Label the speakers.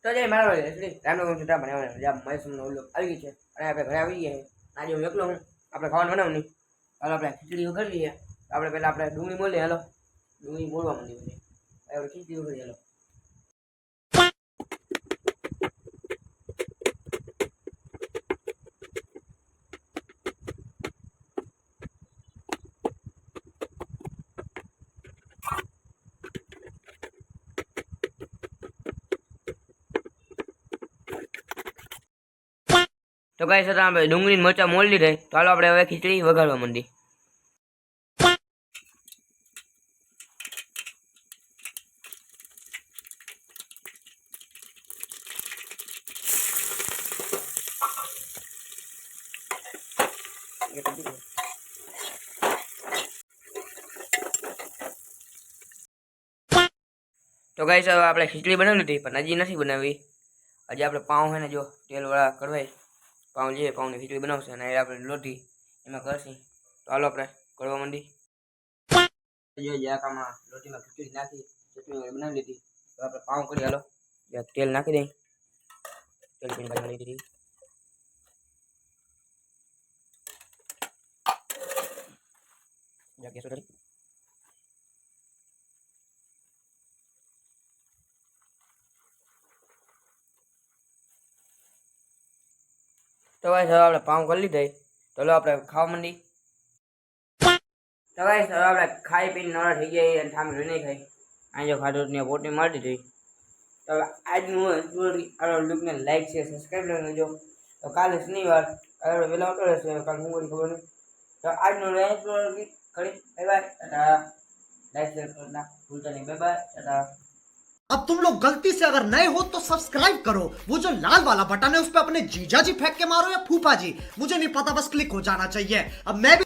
Speaker 1: તો જઈ મારો રામનગર છૂટા બનાવવાના જ્યાં મહેસમનો ઉલ્લોક આવી ગઈ છે અને આપણે ઘરે આવી ગયા આજે હું એકલો હું આપણે ખાવાનું બનાવું નહીં હાલો આપણે ખીચડી વઘારી લઈએ આપણે પહેલાં આપણે ડુંગળી મોલીએ હાલો ડુંગળી મોલવા માંડી બધી આપણે ખીચડી વઘારી હાલો તો ગાઈસ હતા આપણે ડુંગળી ને મરચાં મોલી લીધા તો હાલો આપણે હવે ખીચડી વઘારવા માંડી તો ગાઈસ હવે આપણે ખીચડી બનાવી લીધી પણ હજી નથી બનાવી હજી આપણે પાઉં છે ને જો તેલવાળા કડવાય પાઉં લઈએ પાઉંની ખીચડી બનાવશે અને આપણે લોટી એમાં કરશી તો હાલો આપણે કરવા માંડી જો આમાં લોટીમાં ખીચડી નાખી ચટણી બનાવી લીધી તો આપણે પાઉં કરી હાલો તેલ નાખી દઈ તેલ પીને બનાવી દીધી ગેસ ઉઠાડી તો ગાઈસ હવે આપણે પાઉં કરી લીધા તો લો આપણે ખાવા માંડી તો ગાઈસ હવે આપણે ખાઈ પીને નવરા થઈ ગયા અને સામે જોઈ નહીં ખાઈ અહીં જો ખાધું ને પોટની મારી દીધી તો હવે આજનું લુકને લાઈક છે સબસ્ક્રાઈબ કરી લેજો તો કાલે શનિવાર હવે વહેલા આવતો રહેશે કાલે હું કોઈ ખબર નહીં તો આજનું કરી bye bye tata like share કરना ભૂલતા नहीं बाय बाय टाटा
Speaker 2: अब तुम लोग गलती से अगर नए हो तो सब्सक्राइब करो वो जो लाल वाला बटन है उस पर अपने जीजा जी फेंक के मारो या फूफा जी मुझे नहीं पता बस क्लिक हो जाना चाहिए अब मैं भी